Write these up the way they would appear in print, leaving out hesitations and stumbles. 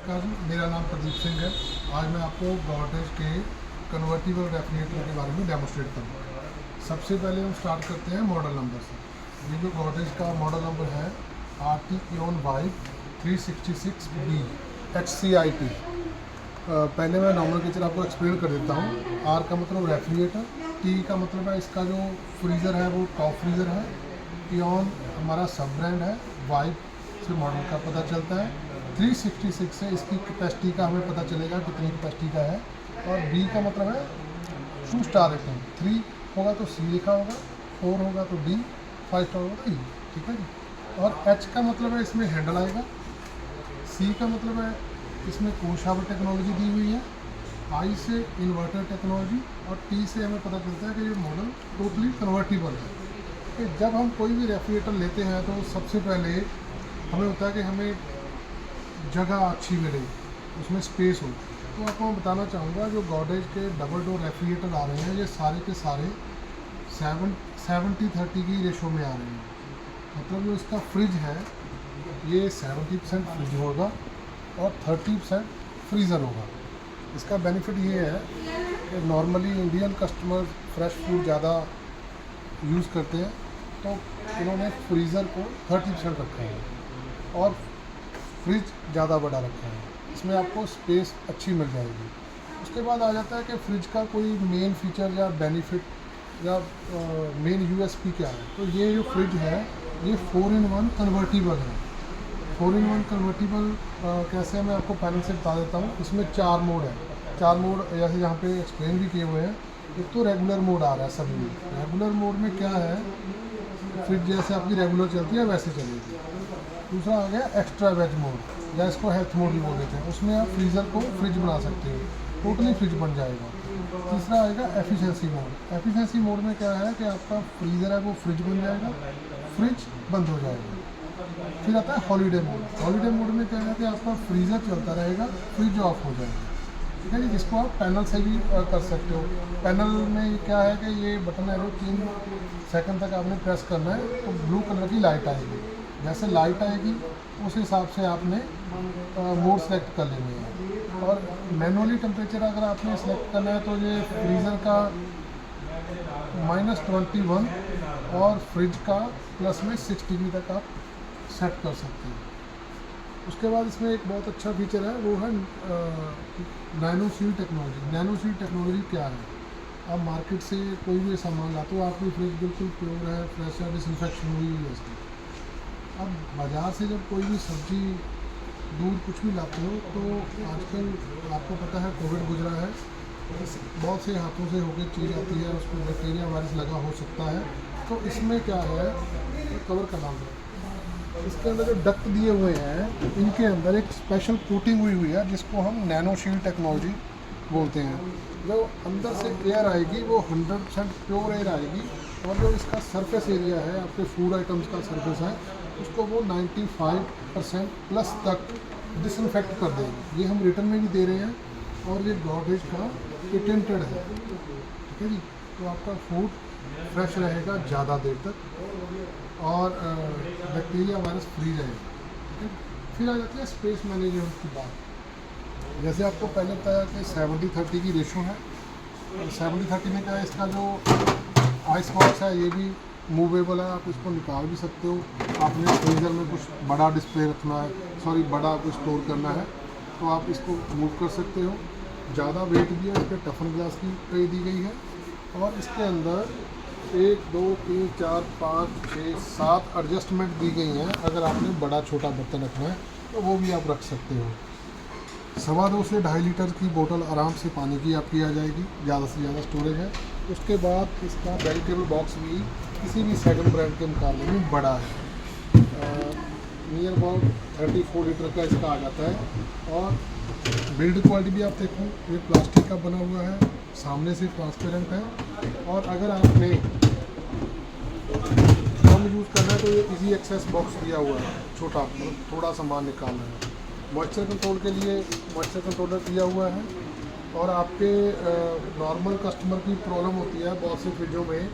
नमस्कार जी, मेरा नाम प्रदीप सिंह है। आज मैं आपको गॉडरेज के कन्वर्टिबल रेफ्रिजरेटर के बारे में डेमोस्ट्रेट करूँगा। सबसे पहले हम स्टार्ट करते हैं मॉडल नंबर से। ये जो गॉडरेज का मॉडल नंबर है RT Eon Vibe 366B HCIT। पहले मैं नॉमेनक्लेचर आपको एक्सप्लेन कर देता हूँ। R का मतलब रेफ्रिजरेटर, T का मतलब है इसका जो फ्रीज़र है वो टॉप फ्रीज़र है, Eon हमारा सब ब्रांड है, Vibe से मॉडल का पता चलता है, 366 से इसकी कैपेसिटी का हमें पता चलेगा कितनी कैपेसिटी का है, और B का मतलब है 2 स्टार रेटिंग। 3 होगा तो C लिखा होगा, 4 होगा तो D, 5 स्टार होगा तो E। ठीक है जी। और H का मतलब है इसमें हैंडल आएगा, C का मतलब है इसमें कोर शावर टेक्नोलॉजी दी हुई है, I से इन्वर्टर टेक्नोलॉजी, और T से हमें पता चलता है कि ये मॉडल टोटली कन्वर्टिबल है। कि जब हम कोई भी रेफ्रिजरेटर लेते हैं तो सबसे पहले हमें होता है कि हमें जगह अच्छी मिले, उसमें स्पेस हो। तो आपको मैं बताना चाहूँगा जो गॉडरेज के डबल डोर रेफ्रिजरेटर आ रहे हैं ये सारे के सारे 70-30 की रेशो में आ रहे हैं। मतलब जो इसका फ्रिज है ये 70% फ्रिज होगा और 30% फ्रीज़र होगा। इसका बेनिफिट ये है कि normally Indian customer fresh food ज़्यादा यूज़ करते हैं, तो इन्होंने फ्रीज़र को 30% रखा है और फ्रिज ज़्यादा बड़ा रखा है। इसमें आपको स्पेस अच्छी मिल जाएगी। उसके बाद आ जाता है कि फ्रिज का कोई मेन फीचर या बेनिफिट या मेन USP क्या है। तो ये जो फ्रिज है ये 4-in-1 कन्वर्टिबल है। 4-in-1 कन्वर्टिबल कैसे है मैं आपको पहले से बता देता हूँ। इसमें 4 मोड है। 4 मोड जैसे यहाँ पे एक्सप्लेन भी किए हुए हैं। एक तो रेगुलर मोड आ रहा है सभी में। रेगुलर मोड में क्या है, फ्रिज जैसे आपकी रेगुलर चलती है वैसे चलेगी। दूसरा आ गया एक्स्ट्रा वेज मोड या इसको हेल्थ मोड भी बोल देते हैं। उसमें आप फ्रीज़र को फ्रिज बना सकते हो, टोटली फ्रिज बन जाएगा। तीसरा आएगा एफिशिएंसी मोड। एफिशिएंसी मोड में क्या है कि आपका फ्रीज़र है वो फ्रिज बन जाएगा, फ्रिज बंद हो जाएगा। फिर आता है हॉलीडे मोड। हॉलीडे मोड में क्या है कि आपका फ्रीज़र चलता रहेगा, फ्रिज ऑफ हो जाएगा। ठीक है जी। जिसको आप पैनल से भी कर सकते हो। पैनल में क्या है कि ये बटन है वो 3 सेकंड तक आपने प्रेस करना है तो ब्लू कलर की लाइट आएगी। जैसे लाइट आएगी उस हिसाब से आपने मोड सेलेक्ट कर लेनी है। और मैनुअली टेम्परेचर अगर आपने सेलेक्ट करना है तो ये फ्रीज़र का -21 और फ्रिज का प्लस में 6 डिग्री तक आप सेट कर सकते हैं। उसके बाद इसमें एक बहुत अच्छा फीचर है वो है nano seal technology. Nano seal technology क्या है, आप मार्केट से कोई भी सामान लाते हो, आपकी फ्रिज बिल्कुल प्योर है, फ्रेश है, डिसइंफेक्शन हुई हुई है इसकी। अब बाज़ार से जब कोई भी सब्जी दूध कुछ भी लाते हो तो आजकल आपको पता है कोविड गुजरा है, बहुत से हाथों से होकर चीज़ आती है, उसमें बैक्टीरिया वायरस लगा हो सकता है। तो इसमें क्या है, कवर का नाम है, इसके अंदर जो डक्ट दिए हुए हैं इनके अंदर एक स्पेशल कोटिंग हुई हुई है जिसको हम नैनो शील्ड टेक्नोलॉजी बोलते हैं। जो अंदर से एयर आएगी वो 100% प्योर एयर आएगी, और जो इसका सरफेस एरिया है आपके फूड आइटम्स का सरफेस है उसको वो 95% प्लस तक डिसइंफेक्ट कर देगी। ये हम रिटर्न में भी दे रहे हैं और ये गॉडरेज का पेटेंटेड है। ठीक है जी। तो आपका फूड फ्रेश रहेगा ज़्यादा देर तक और बैक्टीरिया वायरस फ्री रहेगा। ठीक है। फिर आ जाती है स्पेस मैनेजमेंट की बात। जैसे आपको पहले बताया कि 70-30 की रेशो है। 70-30 में क्या है, इसका जो आइस बॉक्स है ये भी मूवेबल है, आप इसको निकाल भी सकते हो। आपने फ्रीज़र में कुछ बड़ा डिस्प्ले रखना है, बड़ा कुछ स्टोर करना है तो आप इसको मूव कर सकते हो। ज़्यादा वेट भी है, इस पर टफन ग्लास की ट्रे दी गई है और इसके अंदर 1 2 3 4 5 6 7 एडजस्टमेंट दी गई हैं। अगर आपने बड़ा छोटा बर्तन रखना है तो वो भी आप रख सकते हो। 2.25 से 2.5 लीटर की बोतल आराम से पानी की आपकी आ जाएगी, ज़्यादा से ज़्यादा स्टोरेज है। उसके बाद इसका वेजिटेबल बॉक्स भी किसी भी सेकंड ब्रांड के मुकाबले में बड़ा है। नियर अबाउट 34 लीटर का इसका आ जाता है। और बिल्ड क्वालिटी भी आप देखो, ये प्लास्टिक का बना हुआ है, सामने से ट्रांसपेरेंट है। और अगर आपने कम यूज़ करना है तो ये इजी एक्सेस बॉक्स दिया हुआ है, छोटा, मतलब थोड़ा सामान निकालना है। मॉइस्चर कंट्रोल के लिए मॉइस्चर कंट्रोलर दिया हुआ है। और आपके नॉर्मल कस्टमर की प्रॉब्लम होती है बहुत से फ्रिजों में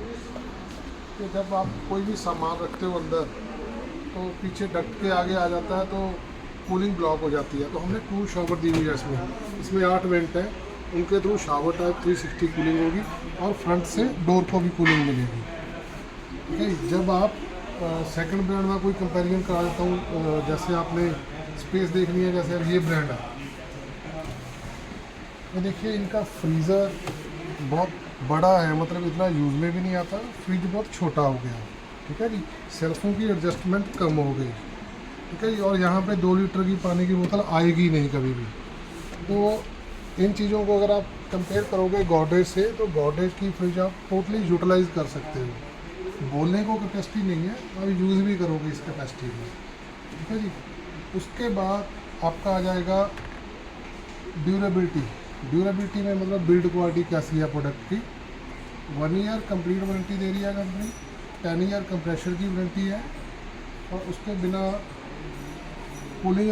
कि जब आप कोई भी सामान रखते हो अंदर तो पीछे डक्ट के आगे आ जाता है, तो कूलिंग ब्लॉक हो जाती है, तो हमने कूल शावर दी हुई है इसमें 8 वेंट है, उनके थ्रू शावर टाइप 360 कूलिंग होगी और फ्रंट से डोर को भी कूलिंग मिलेगी। ठीक है, जब आप सेकंड ब्रांड में कोई कंपैरिजन करा देता हूँ, जैसे आपने स्पेस देखनी है, जैसे अब ये ब्रांड है, ये देखिए इनका फ्रीज़र बहुत बड़ा है, मतलब इतना यूज़ में भी नहीं आता, फ्रिज बहुत छोटा हो गया। ठीक है जी, सेल्फों की एडजस्टमेंट कम हो गई। ठीक है जी, और यहाँ पे 2 लीटर की पानी की बोतल आएगी नहीं कभी भी। तो इन चीज़ों को अगर आप कंपेयर करोगे गॉडरेज से, तो गॉडरेज की फ्रिज आप टोटली यूटिलाइज कर सकते हो। बोलने को कैपेसिटी नहीं है, आप यूज़ भी करोगे इस कैपेसिटी में। ठीक है जी, उसके बाद आपका आ जाएगा ड्यूरेबिलिटी में मतलब बिल्ड क्वालिटी कैसी है प्रोडक्ट की। 1 ईयर कंप्लीट वारंटी दे रही है कंपनी, 10 ईयर कंप्रेशर की वारंटी है, और उसके बिना कूलिंग